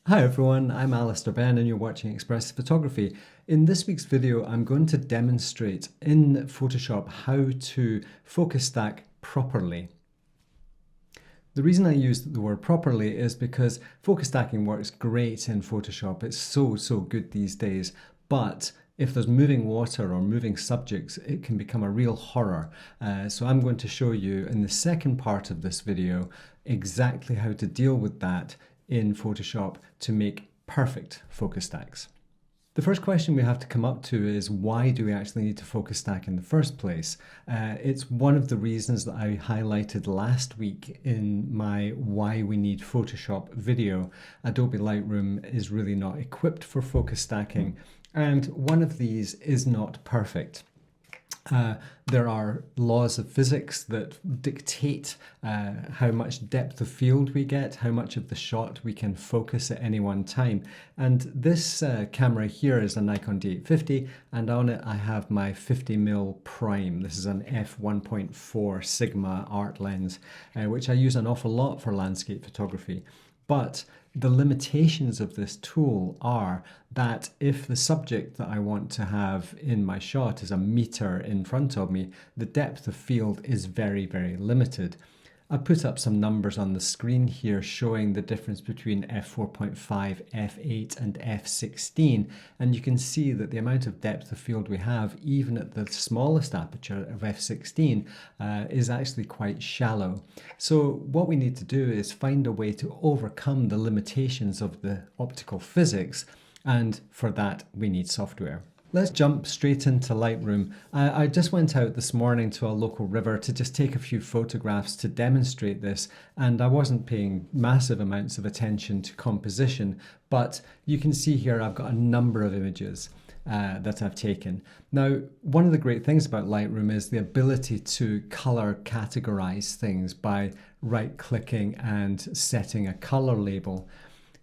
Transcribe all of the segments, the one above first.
Hi everyone, I'm Alister Benn and you're watching Expressive Photography. In this week's video, I'm going to demonstrate in Photoshop how to focus stack properly. The reason I use the word properly is because focus stacking works great in Photoshop. It's so good these days, but if there's moving water or moving subjects, it can become a real horror. So I'm going to show you in the second part of this video exactly how to deal with that in Photoshop to make perfect focus stacks. The first question we have to come up to is, why do we actually need to focus stack in the first place? It's one of the reasons that I highlighted last week in my Why We Need Photoshop video. Adobe Lightroom is really not equipped for focus stacking, and one of these is not perfect. There are laws of physics that dictate how much depth of field we get, how much of the shot we can focus at any one time. And this camera here is a Nikon D850, and on it I have my 50mm prime. This is an f1.4 Sigma art lens, which I use an awful lot for landscape photography. But the limitations of this tool are that if the subject that I want to have in my shot is a meter in front of me, the depth of field is very limited. I put up some numbers on the screen here showing the difference between f4.5, f8 and f16, and you can see that the amount of depth of field we have, even at the smallest aperture of f16, is actually quite shallow. So what we need to do is find a way to overcome the limitations of the optical physics, and for that we need software. Let's jump straight into Lightroom. I just went out this morning to a local river to just take a few photographs to demonstrate this, and I wasn't paying massive amounts of attention to composition, but you can see here I've got a number of images that I've taken. Now, one of the great things about Lightroom is the ability to color categorize things by right-clicking and setting a color label.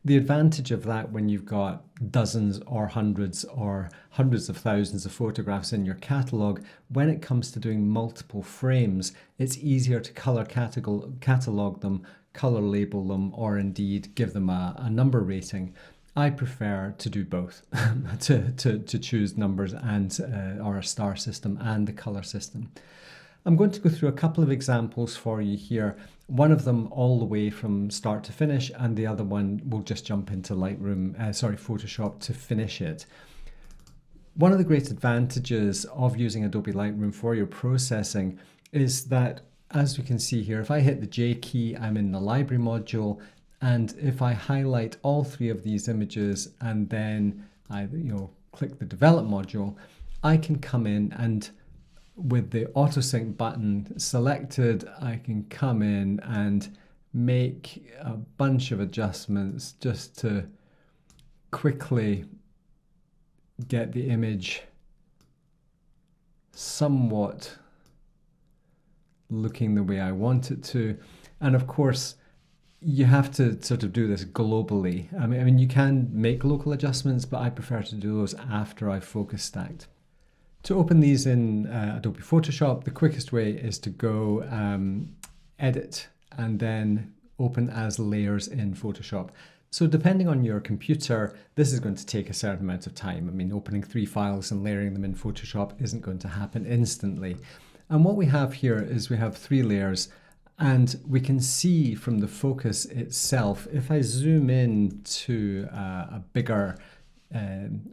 The advantage of that when you've got dozens or hundreds of thousands of photographs in your catalogue, when it comes to doing multiple frames, it's easier to color catalogue them, color label them, or indeed give them a number rating. I prefer to do both, to choose numbers and or a star system and the color system. I'm going to go through a couple of examples for you here. One of them all the way from start to finish, and the other one we'll just jump into Photoshop to finish it. One of the great advantages of using Adobe Lightroom for your processing is that, as we can see here, if I hit the J key, I'm in the library module, and if I highlight all three of these images and then I click the develop module, I can come in and with the auto sync button selected, I can come in and make a bunch of adjustments just to quickly get the image somewhat looking the way I want it to. And of course, you have to sort of do this globally. I mean, you can make local adjustments, but I prefer to do those after I've focus stacked. To open these in Adobe Photoshop, the quickest way is to go Edit and then Open as Layers in Photoshop. So depending on your computer, this is going to take a certain amount of time. I mean, opening 3 files and layering them in Photoshop isn't going to happen instantly. And what we have here is we have 3 layers, and we can see from the focus itself, if I zoom in to a bigger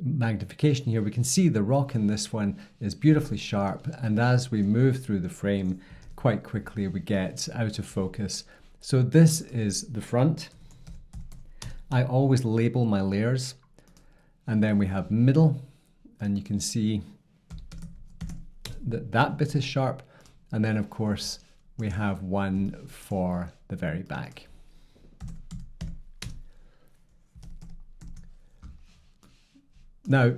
magnification here, we can see the rock in this one is beautifully sharp, and as we move through the frame quite quickly we get out of focus. So this is the front. I always label my layers, and then we have middle, and you can see that that bit is sharp, and then of course we have one for the very back. Now,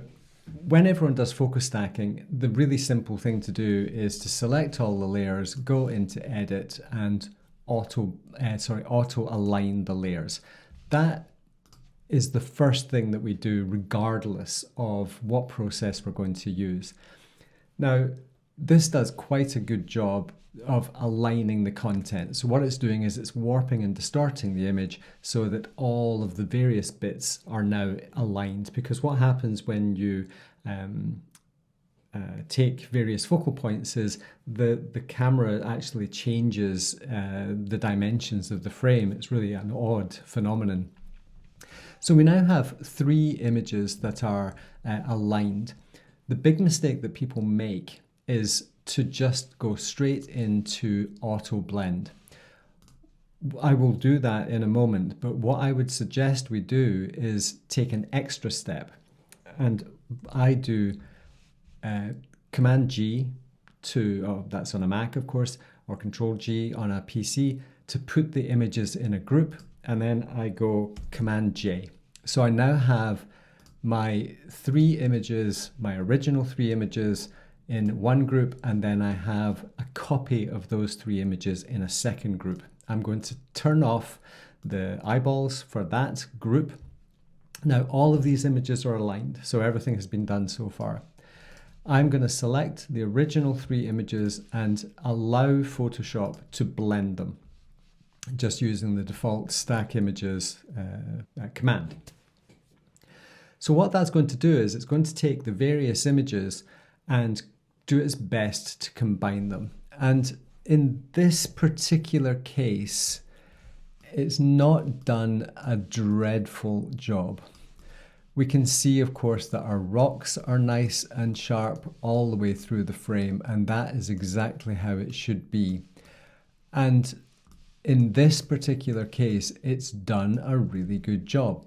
when everyone does focus stacking, the really simple thing to do is to select all the layers, go into Edit, and auto align the layers. That is the first thing that we do regardless of what process we're going to use. Now, This does quite a good job of aligning the content. So what it's doing is it's warping and distorting the image so that all of the various bits are now aligned. Because what happens when you take various focal points is the camera actually changes the dimensions of the frame. It's really an odd phenomenon. So we now have 3 images that are aligned. The big mistake that people make is to just go straight into auto blend. I will do that in a moment, but what I would suggest we do is take an extra step. And I do Command G to, that's on a Mac of course, or Control G on a PC to put the images in a group, and then I go Command J. So I now have my 3 images, my original 3 images in one group, and then I have a copy of those 3 images in a second group. I'm going to turn off the eyeballs for that group. Now all of these images are aligned, so everything has been done so far. I'm going to select the original 3 images and allow Photoshop to blend them, just using the default stack images command. So what that's going to do is it's going to take the various images and do its best to combine them. And in this particular case, it's not done a dreadful job. We can see, of course, that our rocks are nice and sharp all the way through the frame, and that is exactly how it should be. And in this particular case, it's done a really good job.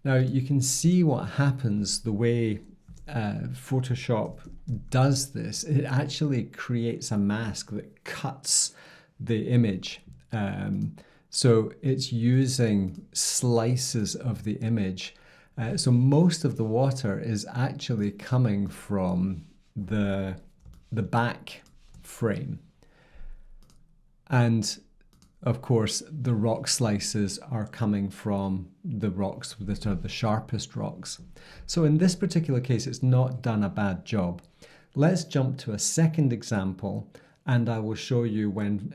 Now you can see what happens the way Photoshop does this. It actually creates a mask that cuts the image. So it's using slices of the image. So most of the water is actually coming from the back frame. And of course, the rock slices are coming from the rocks that are the sharpest rocks. So in this particular case, it's not done a bad job. Let's jump to a second example, and I will show you when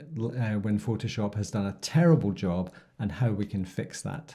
Photoshop has done a terrible job and how we can fix that.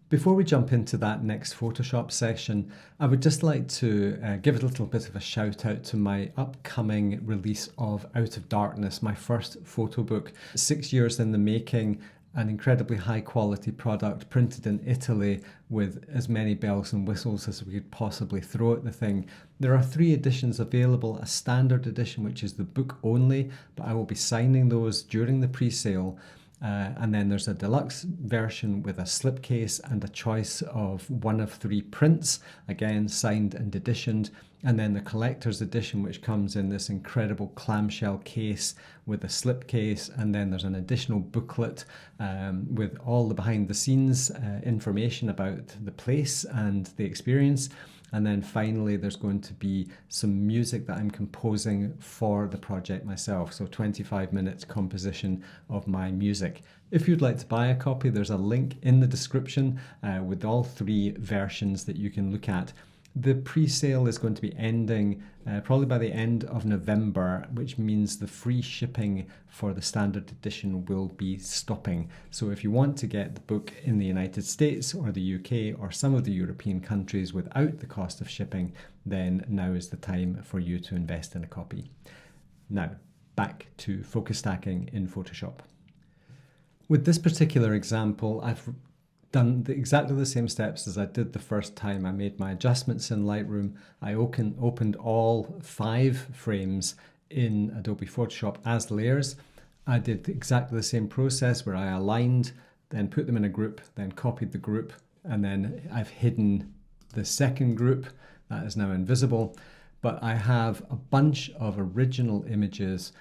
Before we jump into that next Photoshop session, I would just like to give a little bit of a shout out to my upcoming release of Out of Darkness, my first photo book. 6 years in the making, an incredibly high quality product printed in Italy with as many bells and whistles as we could possibly throw at the thing. There are 3 editions available, a standard edition which is the book only, but I will be signing those during the pre-sale. And then there's a deluxe version with a slipcase and a choice of 1 of 3 prints, again signed and editioned. And then the collector's edition, which comes in this incredible clamshell case with a slipcase. And then there's an additional booklet with all the behind the scenes information about the place and the experience. And then finally, there's going to be some music that I'm composing for the project myself. So 25 minutes composition of my music. If you'd like to buy a copy, there's a link in the description with all 3 versions that you can look at. The pre-sale is going to be ending probably by the end of November, which means the free shipping for the standard edition will be stopping. So if you want to get the book in the United States or the UK or some of the European countries without the cost of shipping, then now is the time for you to invest in a copy. Now, back to focus stacking in Photoshop. With this particular example, I've done exactly the same steps as I did the first time. I made my adjustments in Lightroom. I opened all 5 frames in Adobe Photoshop as layers. I did exactly the same process where I aligned, then put them in a group, then copied the group, and then I've hidden the second group. That is now invisible. But I have a bunch of original images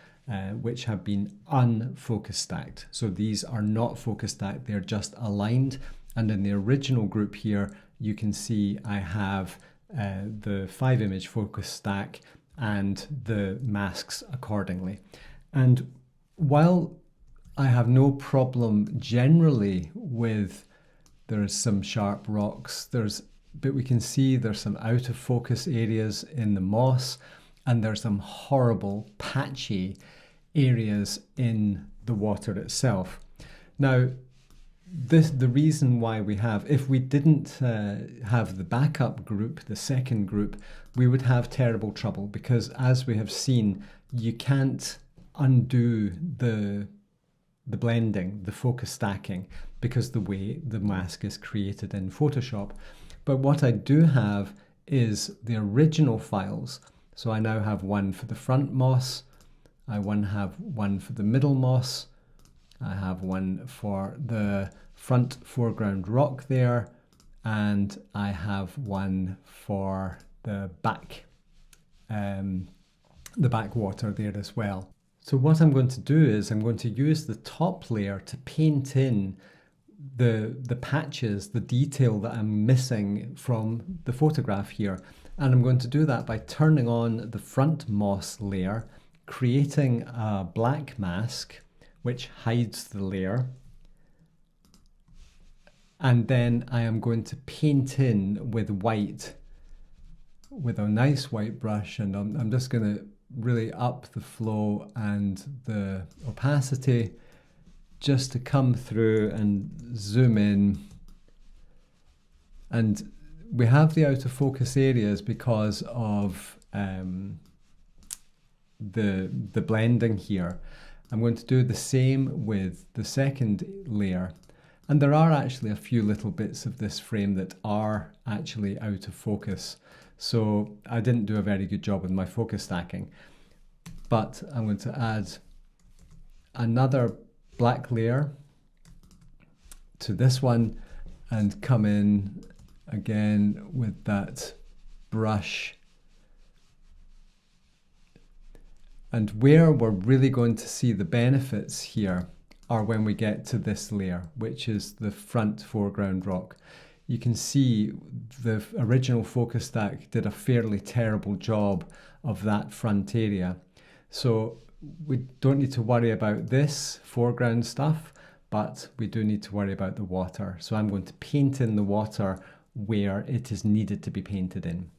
which have been unfocus stacked. So these are not focus stacked, they're just aligned. And in the original group here, you can see I have the 5 image focus stack and the masks accordingly. And while I have no problem generally with there's some sharp rocks, but we can see there's some out of focus areas in the moss. and there's some horrible patchy areas in the water itself. Now, the reason why we have, if we didn't have the backup group, the second group, we would have terrible trouble, because as we have seen, you can't undo the blending, the focus stacking, because the way the mask is created in Photoshop. But what I do have is the original files. So I now have one for the front moss, I have one for the middle moss, I have one for the front foreground rock there, and I have one for the backwater there as well. So what I'm going to do is I'm going to use the top layer to paint in the patches, the detail that I'm missing from the photograph here. And I'm going to do that by turning on the front moss layer, creating a black mask which hides the layer. And then I am going to paint in with white, with a nice white brush, and I'm just going to really up the flow and the opacity just to come through and zoom in. And we have the out of focus areas because of the blending here. I'm going to do the same with the second layer. And there are actually a few little bits of this frame that are actually out of focus. So I didn't do a very good job with my focus stacking. But I'm going to add another black layer to this one and come in again with that brush. And where we're really going to see the benefits here are when we get to this layer, which is the front foreground rock. You can see the original focus stack did a fairly terrible job of that front area. So we don't need to worry about this foreground stuff, but we do need to worry about the water. So I'm going to paint in the water where it is needed to be painted in.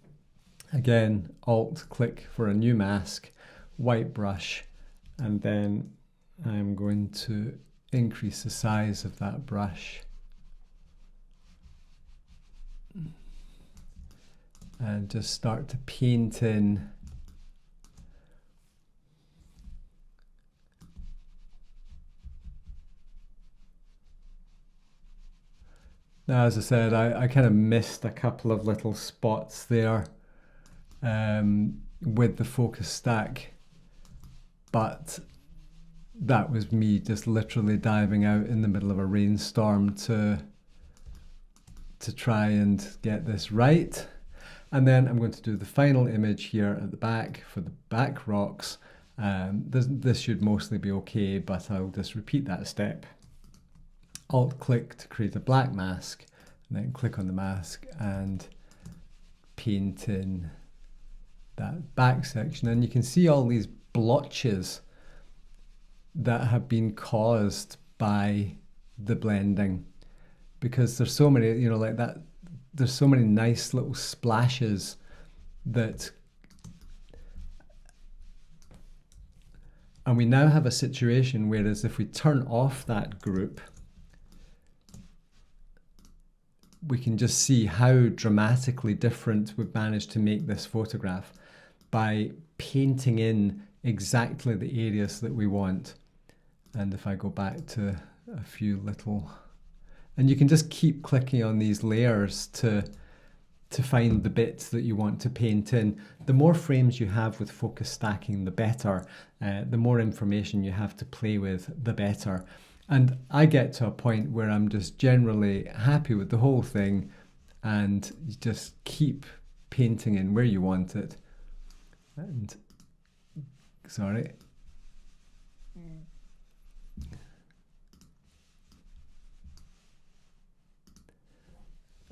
Again, Alt click for a new mask, white brush, and then I'm going to increase the size of that brush and just start to paint in now. As I said, I kind of missed a couple of little spots there with the focus stack, but that was me just literally diving out in the middle of a rainstorm to try and get this right. And then I'm going to do the final image here at the back for the back rocks. This should mostly be okay, but I'll just repeat that step. Alt click to create a black mask, and then click on the mask and paint in that back section. And you can see all these blotches that have been caused by the blending, because there's so many, you know, like that, there's so many nice little splashes that, and we now have a situation whereas if we turn off that group, we can just see how dramatically different we've managed to make this photograph by painting in exactly the areas that we want. And if I go back to a few little, and you can just keep clicking on these layers to find the bits that you want to paint in. The more frames you have with focus stacking, the better. The more information you have to play with, the better. And I get to a point where I'm just generally happy with the whole thing, and you just keep painting in where you want it. And sorry.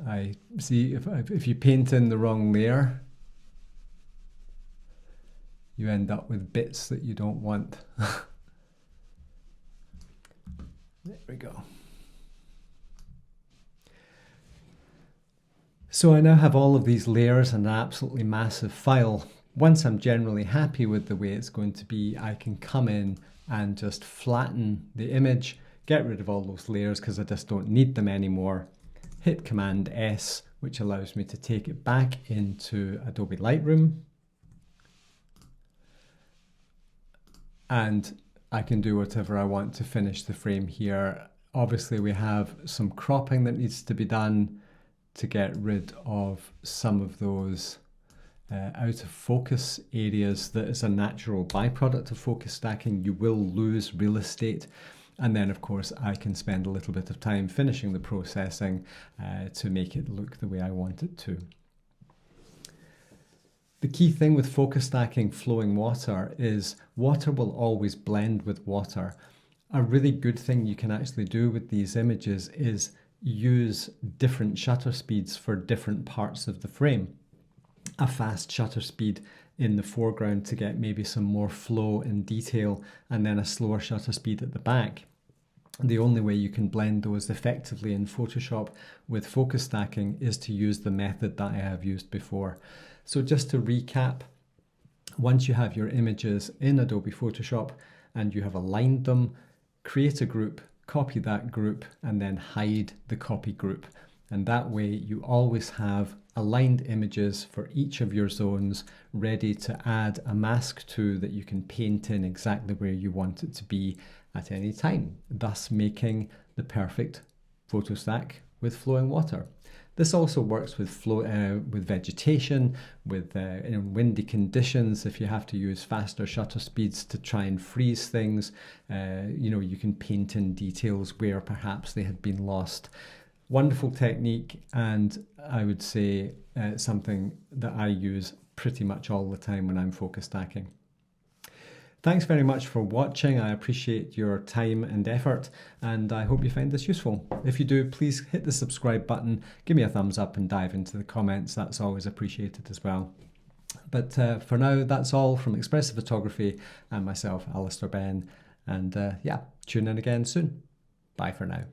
I see if you paint in the wrong layer, you end up with bits that you don't want. There we go. So I now have all of these layers and an absolutely massive file, Once I'm generally happy with the way it's going to be, I can come in and just flatten the image, get rid of all those layers because I just don't need them anymore. Hit Command S, which allows me to take it back into Adobe Lightroom. And I can do whatever I want to finish the frame here. Obviously, we have some cropping that needs to be done to get rid of some of those out of focus areas. That is a natural byproduct of focus stacking. You will lose real estate. And then, of course, I can spend a little bit of time finishing the processing to make it look the way I want it to. The key thing with focus stacking flowing water is water will always blend with water. A really good thing you can actually do with these images is use different shutter speeds for different parts of the frame. A fast shutter speed in the foreground to get maybe some more flow and detail, and then a slower shutter speed at the back. The only way you can blend those effectively in Photoshop with focus stacking is to use the method that I have used before. So just to recap, once you have your images in Adobe Photoshop and you have aligned them, create a group, copy that group, and then hide the copy group. And that way you always have aligned images for each of your zones ready to add a mask to that you can paint in exactly where you want it to be at any time, thus making the perfect photo stack with flowing water. This also works with with vegetation, with in windy conditions. If you have to use faster shutter speeds to try and freeze things, you can paint in details where perhaps they had been lost. Wonderful technique, and I would say something that I use pretty much all the time when I'm focus stacking. Thanks very much for watching. I appreciate your time and effort, and I hope you find this useful. If you do, please hit the subscribe button, give me a thumbs up, and dive into the comments. That's always appreciated as well. But for now, that's all from Expressive Photography and myself, Alister Benn. And yeah, tune in again soon. Bye for now.